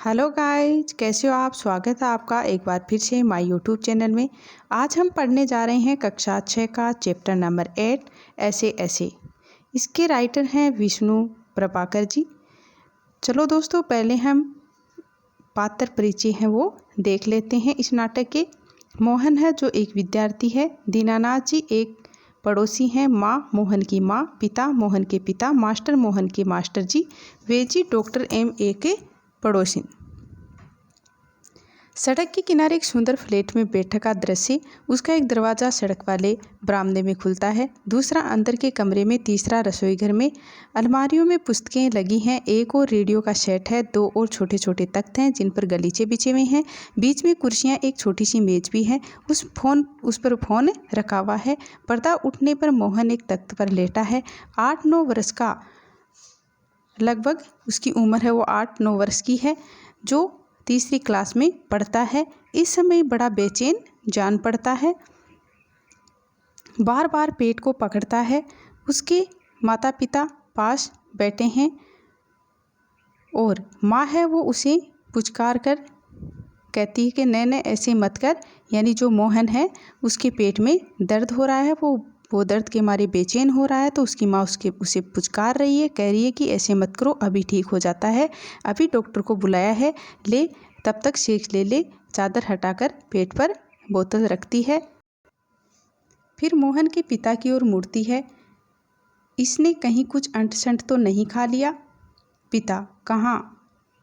Hello guys, कैसे हो आप। स्वागत है आपका एक बार फिर से माय यूट्यूब चैनल में। आज हम पढ़ने जा रहे हैं कक्षा 6 का चैप्टर नंबर 8 ऐसे ऐसे। इसके राइटर हैं विष्णु प्रभाकर जी। चलो दोस्तों, पहले हम पात्र परिचय हैं वो देख लेते हैं इस नाटक के। मोहन है जो एक विद्यार्थी है। दीनानाथ जी एक पड़ोसी हैं। माँ मोहन की माँ, पिता मोहन के पिता, मास्टर मोहन के मास्टर जी, वे जी डॉक्टर M.A. के पड़ोसी। सड़क के किनारे एक सुंदर फ्लैट में बैठक का दृश्य। उसका एक दरवाज़ा सड़क वाले बरामदे में खुलता है, दूसरा अंदर के कमरे में, तीसरा रसोई घर में। अलमारियों में पुस्तकें लगी हैं, एक और रेडियो का सेट है, दो और छोटे छोटे तख्त हैं जिन पर गलीचे बिछे हुए हैं। बीच में कुर्सियाँ, एक छोटी सी मेज भी है। उस पर फोन रखा हुआ है। पर्दा उठने पर मोहन एक तख्त पर लेटा है। 8-9 वर्ष का लगभग उसकी उम्र है, वो 8-9 वर्ष की है, जो तीसरी क्लास में पढ़ता है। इस समय बड़ा बेचैन जान पड़ता है, बार बार पेट को पकड़ता है। उसके माता पिता पास बैठे हैं और माँ है वो उसे पुचकार कर कहती है कि नहीं ऐसे मत कर। यानी जो मोहन है उसके पेट में दर्द हो रहा है, वो दर्द के मारे बेचैन हो रहा है, तो उसकी माँ उसे पुचकार रही है, कह रही है कि ऐसे मत करो, अभी ठीक हो जाता है, अभी डॉक्टर को बुलाया है, ले तब तक सेक ले। चादर हटाकर पेट पर बोतल रखती है। फिर मोहन के पिता की ओर मुड़ती है। इसने कहीं कुछ अंट संट तो नहीं खा लिया? पिता: कहाँ,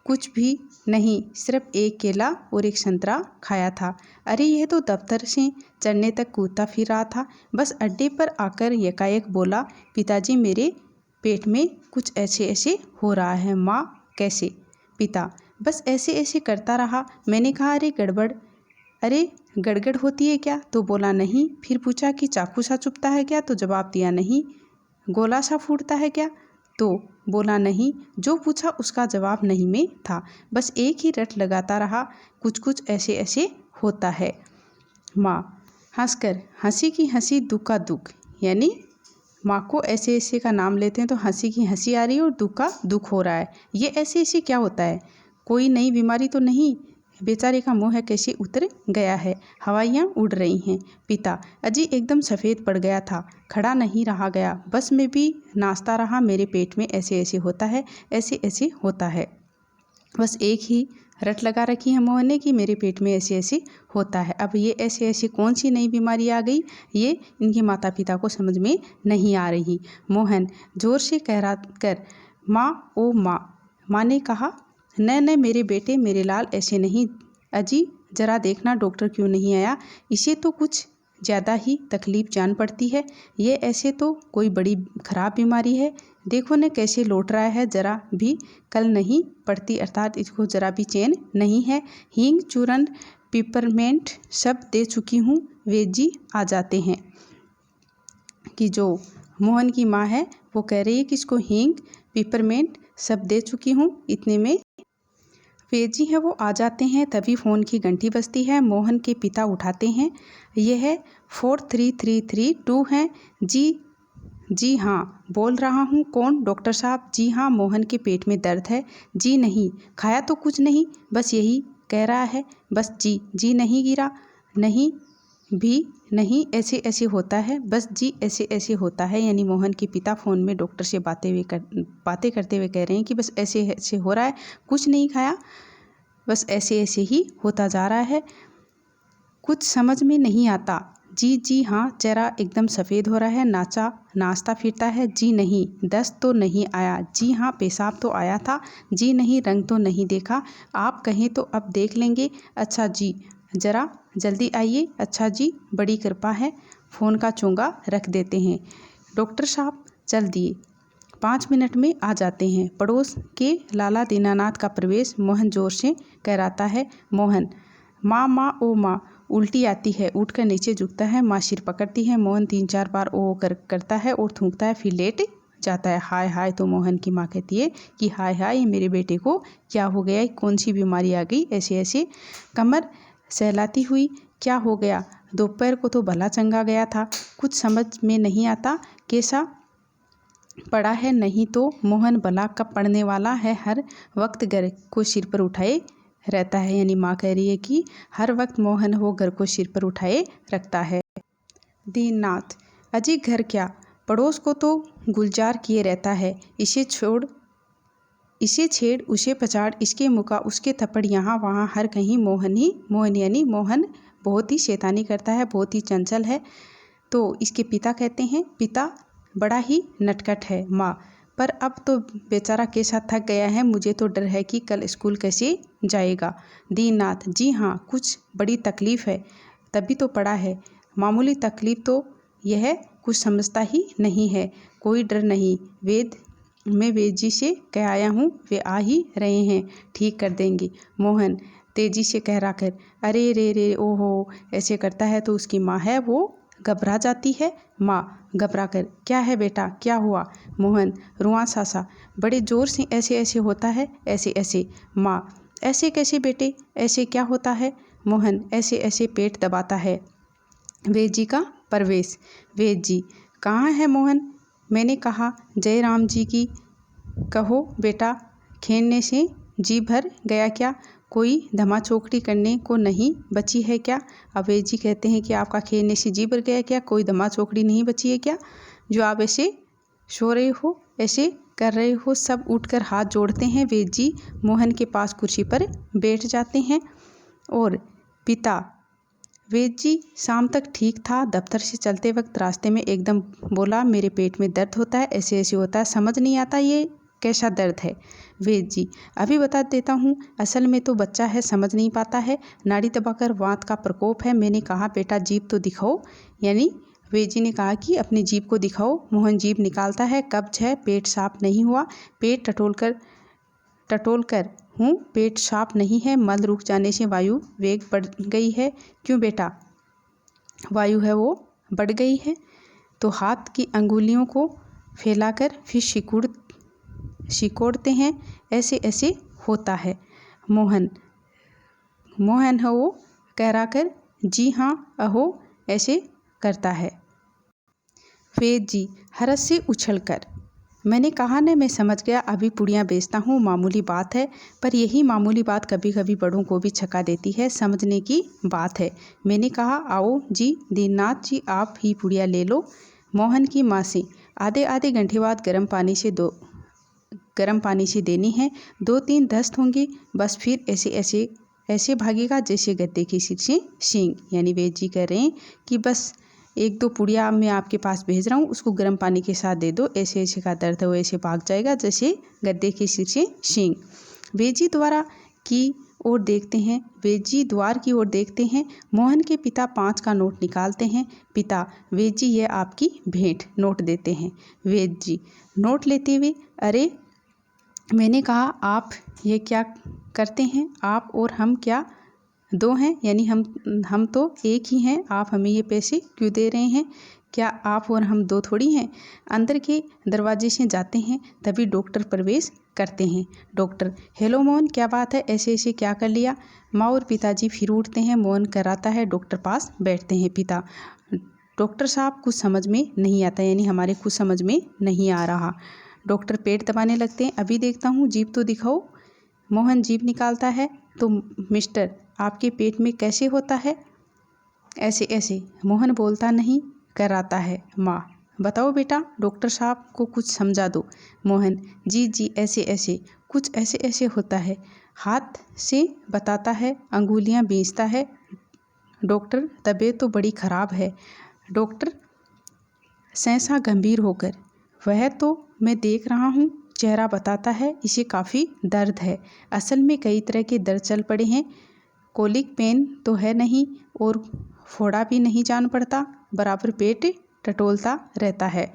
कुछ भी नहीं, सिर्फ एक केला और एक संतरा खाया था। अरे यह तो दफ्तर से चढ़ने तक कूदता फिर रहा था, बस अड्डे पर आकर एकाएक बोला, पिताजी मेरे पेट में कुछ ऐसे ऐसे हो रहा है। माँ: कैसे? पिता: बस ऐसे ऐसे करता रहा। मैंने कहा अरे गड़गड़ होती है क्या? तो बोला नहीं। फिर पूछा कि चाकू सा चुभता है क्या? तो जवाब दिया नहीं। गोला सा फूटता है क्या? तो बोला नहीं। जो पूछा उसका जवाब नहीं में था, बस एक ही रट लगाता रहा, कुछ कुछ ऐसे ऐसे होता है। माँ हंसकर: हंसी की हंसी, दुख का दुख। यानी माँ को ऐसे ऐसे का नाम लेते हैं तो हंसी की हंसी आ रही है और दुख का दुख हो रहा है। ये ऐसे ऐसे क्या होता है? कोई नई बीमारी तो नहीं? बेचारे का मुँह है कैसे उतर गया है, हवाइयाँ उड़ रही हैं। पिता: अजी एकदम सफ़ेद पड़ गया था, खड़ा नहीं रहा गया, बस मैं भी नाचता रहा, मेरे पेट में ऐसे ऐसे होता है, ऐसे ऐसे होता है। बस एक ही रट लगा रखी है मोहन ने कि मेरे पेट में ऐसे ऐसे होता है। अब ये ऐसे ऐसे कौन सी नई बीमारी आ गई, ये इनके माता पिता को समझ में नहीं आ रही। मोहन जोर से कह रहा कर, माँ ओ माँ। माँ ने कहा, न मेरे बेटे, मेरे लाल, ऐसे नहीं। अजी जरा देखना डॉक्टर क्यों नहीं आया, इसे तो कुछ ज़्यादा ही तकलीफ जान पड़ती है। ये ऐसे तो कोई बड़ी ख़राब बीमारी है, देखो न कैसे लौट रहा है, जरा भी कल नहीं पड़ती, अर्थात इसको जरा भी चैन नहीं है। हींग, चूरन, पिपरमेंट सब दे चुकी हूँ, वे जी आ जाते हैं। कि जो मोहन की माँ है वो कह रही है कि इसको हींग, पिपरमेंट सब दे चुकी हूँ, इतने में वेजी है वो आ जाते हैं। तभी फ़ोन की घंटी बजती है। मोहन के पिता उठाते हैं। यह 4333 है। जी हाँ बोल रहा हूँ। कौन? डॉक्टर साहब। जी हाँ, मोहन के पेट में दर्द है। जी नहीं, खाया तो कुछ नहीं, बस यही कह रहा है, बस जी नहीं गिरा, नहीं भी नहीं, ऐसे ऐसे होता है, बस जी ऐसे ऐसे होता है। यानी मोहन के पिता फ़ोन में डॉक्टर से बातें करते हुए कह रहे हैं कि बस ऐसे ऐसे हो रहा है, कुछ नहीं खाया, बस ऐसे ऐसे ही होता जा रहा है, कुछ समझ में नहीं आता। जी हाँ, चेहरा एकदम सफ़ेद हो रहा है, नाचता फिरता है। जी नहीं, दस्त तो नहीं आया। जी हाँ, पेशाब तो आया था। जी नहीं, रंग तो नहीं देखा। आप कहें तो अब देख लेंगे। अच्छा जी, ज़रा जल्दी आइए। अच्छा जी, बड़ी कृपा है। फ़ोन का चोंगा रख देते हैं। डॉक्टर साहब चल दिए, 5 मिनट में आ जाते हैं। पड़ोस के लाला दीनानाथ का प्रवेश। मोहन जोर से कहराता है। मोहन: माँ ओ माँ। उल्टी आती है, उठकर नीचे झुकता है। माँ सिर पकड़ती है। मोहन 3-4 बार ओ करता है और थूकता है, फिर लेट जाता है। हाय हाय। तो मोहन की माँ कहती है कि हाय हाय, मेरे बेटे को क्या हो गया, कौन सी बीमारी आ गई, ऐसे ऐसे। कमर सहलाती हुई: क्या हो गया? दोपहर को तो भला चंगा गया था, कुछ समझ में नहीं आता, कैसा पढ़ा है नहीं तो मोहन भला कब पढ़ने वाला है, हर वक्त घर को सिर पर उठाए रहता है। यानी माँ कह रही है कि हर वक्त मोहन वो घर को सिर पर उठाए रखता है। दीननाथ, अजी घर क्या, पड़ोस को तो गुलजार किए रहता है, इसे छेड़ उसे पछाड़, इसके मुका उसके थप्पड़, यहाँ वहाँ हर कहीं मोहन ही मोहन। यानी मोहन बहुत ही शैतानी करता है, बहुत ही चंचल है। तो इसके पिता कहते हैं, पिता बड़ा ही नटखट है माँ, पर अब तो बेचारा कैसा थक गया है, मुझे तो डर है कि कल स्कूल कैसे जाएगा। दीननाथ, जी हाँ कुछ बड़ी तकलीफ़ है, तभी तो पड़ा है। मामूली तकलीफ़ तो यह कुछ समझता ही नहीं है। कोई डर नहीं, मैं वेद जी से कह आया हूँ, वे आ ही रहे हैं, ठीक कर देंगे। मोहन तेजी से कह रहा कर, अरे रे रे ओहो, ऐसे करता है तो उसकी माँ है वो घबरा जाती है। माँ घबरा कर, क्या है बेटा, क्या हुआ। मोहन रुआं सासा, बड़े ज़ोर से ऐसे ऐसे होता है, ऐसे ऐसे। माँ ऐसे कैसे बेटे, ऐसे क्या होता है। मोहन ऐसे ऐसे पेट दबाता है। वेद जी का प्रवेश। वेद जी, कहाँ है मोहन, मैंने कहा जय राम जी की कहो बेटा, खेलने से जी भर गया क्या, कोई धमा चौकड़ी करने को नहीं बची है क्या। अवैध जी कहते हैं कि आपका खेलने से जी भर गया क्या, कोई धमा चौकड़ी नहीं बची है क्या, जो आप ऐसे सो रहे हो, ऐसे कर रहे हो। सब उठकर हाथ जोड़ते हैं। वेद जी मोहन के पास कुर्सी पर बैठ जाते हैं। और पिता, वेद जी शाम तक ठीक था, दफ्तर से चलते वक्त रास्ते में एकदम बोला मेरे पेट में दर्द होता है, ऐसे ऐसे होता है, समझ नहीं आता ये कैसा दर्द है। वेद जी, अभी बता देता हूँ, असल में तो बच्चा है, समझ नहीं पाता है, नाड़ी दबाकर वात का प्रकोप है। मैंने कहा बेटा जीभ तो दिखाओ, यानी वेद जी ने कहा कि अपनी जीभ को दिखाओ। मोहन जीभ निकालता है, कब्ज है, पेट साफ नहीं हुआ, पेट टटोल कर हूँ, पेट साफ नहीं है, मल रुक जाने से वायु वेग बढ़ गई है। क्यों बेटा, वायु है वो बढ़ गई है। तो हाथ की अंगुलियों को फैलाकर फिर सिकोड़ते हैं, ऐसे ऐसे होता है। मोहन है वो कहरा कर, जी हाँ अहो ऐसे करता है। वेद जी हरस से उछलकर, मैंने कहा न, मैं समझ गया, अभी पुड़ियाँ बेचता हूँ, मामूली बात है, पर यही मामूली बात कभी कभी बड़ों को भी छका देती है, समझने की बात है। मैंने कहा आओ जी, दीननाथ जी आप ही पुड़िया ले लो। मोहन की माँ से आधे आधे घंटे बाद गर्म पानी से देनी है, 2-3 दस्त होंगे, बस फिर ऐसे भागेगा जैसे गद्दे के सिर से सींग। यानी वेद जी कह रहे हैं कि बस 1-2 पुड़िया मैं आपके पास भेज रहा हूँ, उसको गर्म पानी के साथ दे दो, ऐसे ऐसे का दर्द है वो ऐसे भाग जाएगा जैसे गद्दे के सिर से सींग। वेद जी द्वार की ओर देखते हैं। मोहन के पिता 5 का नोट निकालते हैं। पिता, वेद जी ये आपकी भेंट, नोट देते हैं। वेद जी नोट लेते हुए, अरे मैंने कहा आप ये क्या करते हैं, आप और हम क्या दो हैं, यानी हम तो एक ही हैं, आप हमें ये पैसे क्यों दे रहे हैं, क्या आप और हम दो थोड़ी हैं। अंदर के दरवाजे से जाते हैं, तभी डॉक्टर प्रवेश करते हैं। डॉक्टर, हेलो मोहन, क्या बात है, ऐसे ऐसे क्या कर लिया। माँ और पिताजी फिर उठते हैं, मोहन कराता है, डॉक्टर पास बैठते हैं। पिता, डॉक्टर साहब कुछ समझ में नहीं आता, यानी हमारे कुछ समझ में नहीं आ रहा। डॉक्टर पेट दबाने लगते हैं, अभी देखता हूँ, जीभ तो दिखाओ। मोहन जीभ निकालता है, तो मिस्टर आपके पेट में कैसे होता है, ऐसे ऐसे। मोहन बोलता नहीं, कराता है। माँ, बताओ बेटा, डॉक्टर साहब को कुछ समझा दो। मोहन, जी ऐसे ऐसे, कुछ ऐसे ऐसे होता है, हाथ से बताता है, अंगुलियाँ बेचता है। डॉक्टर, तबीयत तो बड़ी खराब है। डॉक्टर सहसा गंभीर होकर, वह तो मैं देख रहा हूँ, चेहरा बताता है, इसे काफ़ी दर्द है, असल में कई तरह के दर्द चल पड़े हैं, कोलिक पेन तो है नहीं और फोड़ा भी नहीं जान पड़ता, बराबर पेट टटोलता रहता है।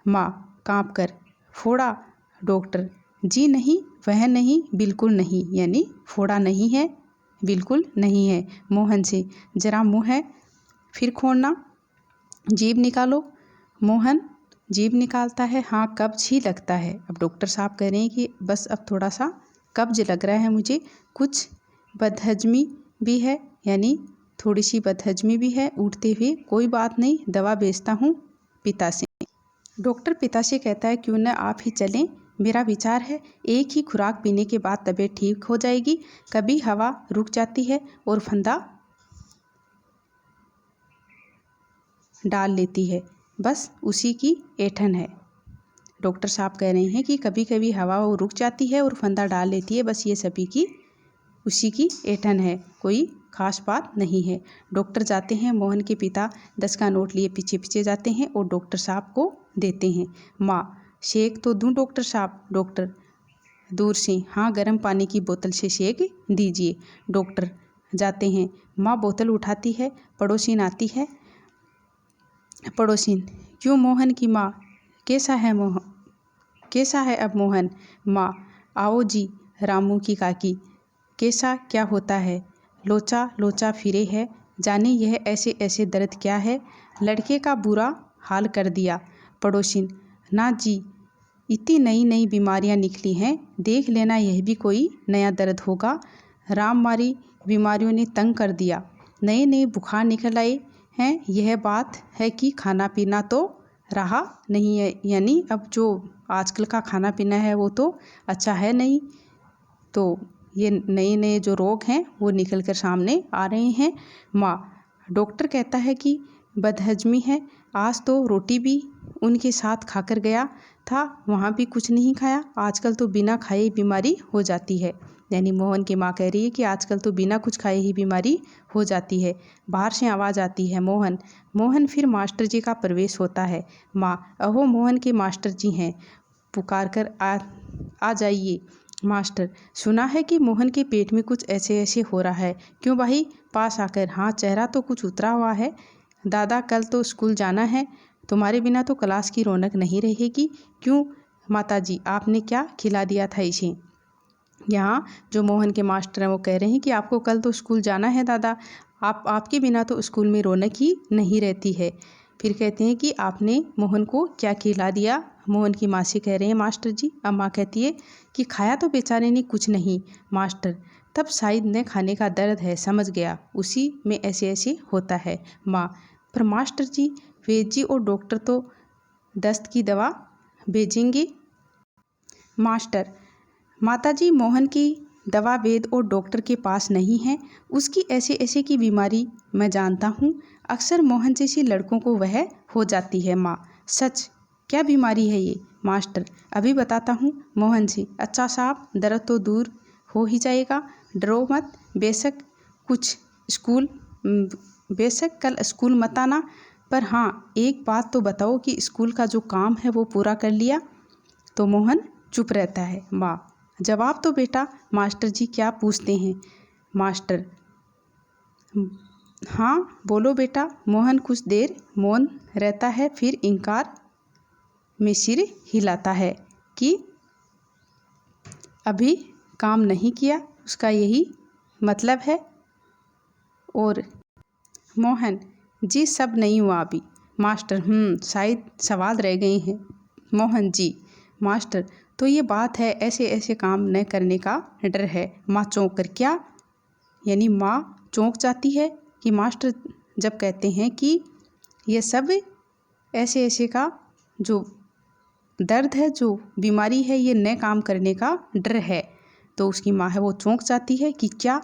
माँ काँप कर, फोड़ा। डॉक्टर, जी नहीं, वह नहीं, बिल्कुल नहीं, यानी फोड़ा नहीं है, बिल्कुल नहीं है। मोहन से, जरा मुँह है फिर खोलना, जीभ निकालो। मोहन जीभ निकालता है, हाँ कब्ज ही लगता है। अब डॉक्टर साहब कह रहे हैं कि बस अब थोड़ा सा कब्ज लग रहा है मुझे, कुछ बदहजमी भी है, यानी थोड़ी सी बदहजमी भी है, उठते हुए, कोई बात नहीं, दवा बेचता हूँ पिता से। डॉक्टर पिता से कहता है क्यों न आप ही चलें, मेरा विचार है एक ही खुराक पीने के बाद तबीयत ठीक हो जाएगी। कभी हवा रुक जाती है और फंदा डाल लेती है, बस उसी की ऐंठन है। डॉक्टर साहब कह रहे हैं कि कभी कभी हवा वो रुक जाती है और फंदा डाल लेती है, बस ये सभी की उसी की ऐंठन है, कोई खास बात नहीं है। डॉक्टर जाते हैं, मोहन के पिता 10 का नोट लिए पीछे पीछे जाते हैं और डॉक्टर साहब को देते हैं। माँ, शेक तो दूँ डॉक्टर साहब? डॉक्टर दूर से, हाँ गर्म पानी की बोतल से शेक दीजिए। डॉक्टर जाते हैं, माँ बोतल उठाती है, पड़ोसिन आती है। पड़ोसिन, क्यों मोहन की माँ, कैसा है अब मोहन? माँ, आओ जी रामू की काकी, कैसा क्या होता है? लोचा लोचा फिरे है, जाने यह ऐसे ऐसे दर्द क्या है, लड़के का बुरा हाल कर दिया। पड़ोसिन, ना जी, इतनी नई नई बीमारियां निकली हैं, देख लेना यह भी कोई नया दर्द होगा। राममारी बीमारियों ने तंग कर दिया, नए नए बुखार निकल आए हैं। यह बात है कि खाना पीना तो रहा नहीं है, यानी अब जो आजकल का खाना पीना है वो तो अच्छा है नहीं, तो ये नए नए जो रोग हैं वो निकल कर सामने आ रहे हैं। माँ, डॉक्टर कहता है कि बदहजमी है, आज तो रोटी भी उनके साथ खाकर गया था, वहाँ भी कुछ नहीं खाया, आजकल तो बिना खाए बीमारी हो जाती है। यानी मोहन की माँ कह रही है कि आजकल तो बिना कुछ खाए ही बीमारी हो जाती है। बाहर से आवाज़ आती है, मोहन। मोहन, फिर मास्टर जी का प्रवेश होता है। माँ, अहो मोहन के मास्टर जी हैं, पुकार कर आ जाइए। मास्टर, सुना है कि मोहन के पेट में कुछ ऐसे ऐसे हो रहा है, क्यों भाई? पास आकर, हाँ चेहरा तो कुछ उतरा हुआ है। दादा, कल तो स्कूल जाना है, तुम्हारे बिना तो क्लास की रौनक नहीं रहेगी। क्यों माताजी, आपने क्या खिला दिया था इसे? यहाँ जो मोहन के मास्टर हैं वो कह रहे हैं कि आपको कल तो स्कूल जाना है दादा, आपके बिना तो स्कूल में रौनक ही नहीं रहती है। फिर कहते हैं कि आपने मोहन को क्या खिला दिया? मोहन की माँ से कह रहे हैं मास्टर जी। अब माँ कहती है कि खाया तो बेचारे ने कुछ नहीं। मास्टर, तब शायद न खाने का दर्द है, समझ गया, उसी में ऐसे ऐसे होता है। माँ, पर मास्टर जी, वैद्य जी और डॉक्टर तो दस्त की दवा भेजेंगे। मास्टर, माताजी, मोहन की दवा वेद और डॉक्टर के पास नहीं है, उसकी ऐसे ऐसे की बीमारी मैं जानता हूँ, अक्सर मोहन जैसे लड़कों को वह हो जाती है। माँ, सच? क्या बीमारी है ये? मास्टर, अभी बताता हूँ मोहन जी। अच्छा साहब, दर्द तो दूर हो ही जाएगा, डरो मत। बेशक कल स्कूल मत आना, पर हाँ एक बात तो बताओ कि स्कूल का जो काम है वो पूरा कर लिया? तो मोहन चुप रहता है। माँ, जवाब तो बेटा। मास्टर जी क्या पूछते हैं? मास्टर, हाँ बोलो बेटा। मोहन कुछ देर मौन रहता है, फिर इनकार में सिर हिलाता है कि अभी काम नहीं किया, उसका यही मतलब है। और मोहन, जी सब नहीं हुआ अभी। मास्टर, शायद सवाल रह गए हैं। मोहन जी। मास्टर, तो ये बात है, ऐसे ऐसे काम न करने का डर है। माँ चौंक कर, क्या? यानी माँ चौंक जाती है कि मास्टर जब कहते हैं कि ये सब ऐसे ऐसे का जो दर्द है, जो बीमारी है, ये न काम करने का डर है, तो उसकी माँ है वो चौंक जाती है कि क्या?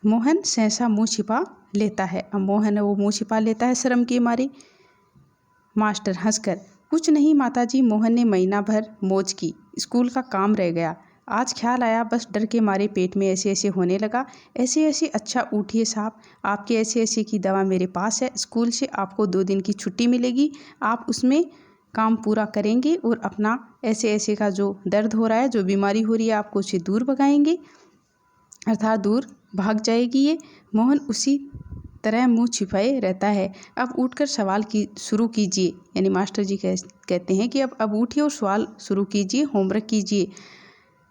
मोहन सहसा मुँह छिपा लेता है। अब मोहन है वो मुँह छिपा लेता है शर्म के मारे। मास्टर हंसकर, कुछ नहीं माताजी, मोहन ने महीना भर मौज की, स्कूल का काम रह गया, आज ख्याल आया, बस डर के मारे पेट में ऐसे ऐसे होने लगा, ऐसे ऐसे। अच्छा उठिए साहब, आपके ऐसे ऐसे की दवा मेरे पास है, स्कूल से आपको 2 दिन की छुट्टी मिलेगी, आप उसमें काम पूरा करेंगे और अपना ऐसे ऐसे का जो दर्द हो रहा है, जो बीमारी हो रही है, आपको उसे दूर भगाएंगे, अर्थात दूर भाग जाएगी ये। मोहन उसी तरह मुंह छिपाए रहता है। अब उठकर सवाल की शुरू कीजिए। यानी मास्टर जी कहते हैं कि अब उठिए और सवाल शुरू कीजिए, होमवर्क कीजिए,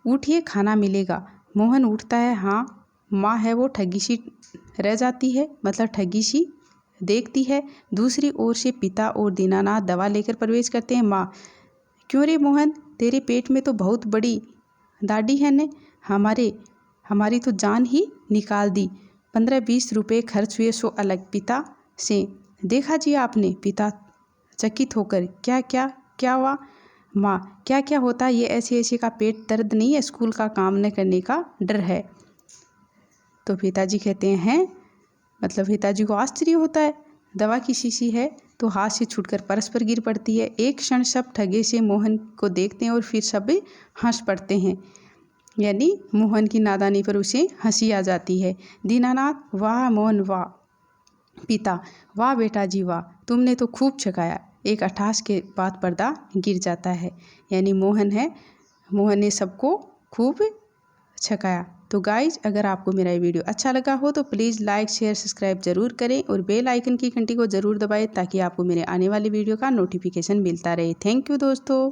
उठिए खाना मिलेगा। मोहन उठता है। हाँ, माँ है वो ठगी सी रह जाती है, मतलब ठगी सी देखती है। दूसरी ओर से पिता और दीनानाथ दवा लेकर प्रवेश करते हैं। माँ, क्यों रे मोहन, तेरे पेट में तो बहुत बड़ी दाढ़ी है ने, हमारी तो जान ही निकाल दी, 15-20 रुपये खर्च हुए, अलग। पिता से, देखा जी आपने? पिता चकित होकर, क्या क्या क्या हुआ? माँ, क्या क्या होता है? ये ऐसे ऐसे का पेट दर्द नहीं है, स्कूल का काम न करने का डर है। तो पिताजी कहते हैं, मतलब पिताजी को आश्चर्य होता है। दवा की शीशी है तो हाथ से छूटकर परस पर गिर पड़ती है। एक क्षण सब ठगे से मोहन को देखते हैं और फिर सब हंस पड़ते हैं, यानी मोहन की नादानी पर उसे हंसी आ जाती है। दीनानाथ, वाह मोहन वाह। पिता, वाह बेटा जी वाह, तुमने तो खूब छकाया। एक अट्ठास के बाद पर्दा गिर जाता है, यानी मोहन ने सबको खूब छकाया। तो गाइज, अगर आपको मेरा ये वीडियो अच्छा लगा हो तो प्लीज़ लाइक शेयर सब्सक्राइब ज़रूर करें और बेल आइकन की घंटी को ज़रूर दबाएं ताकि आपको मेरे आने वाली वीडियो का नोटिफिकेशन मिलता रहे। थैंक यू दोस्तों।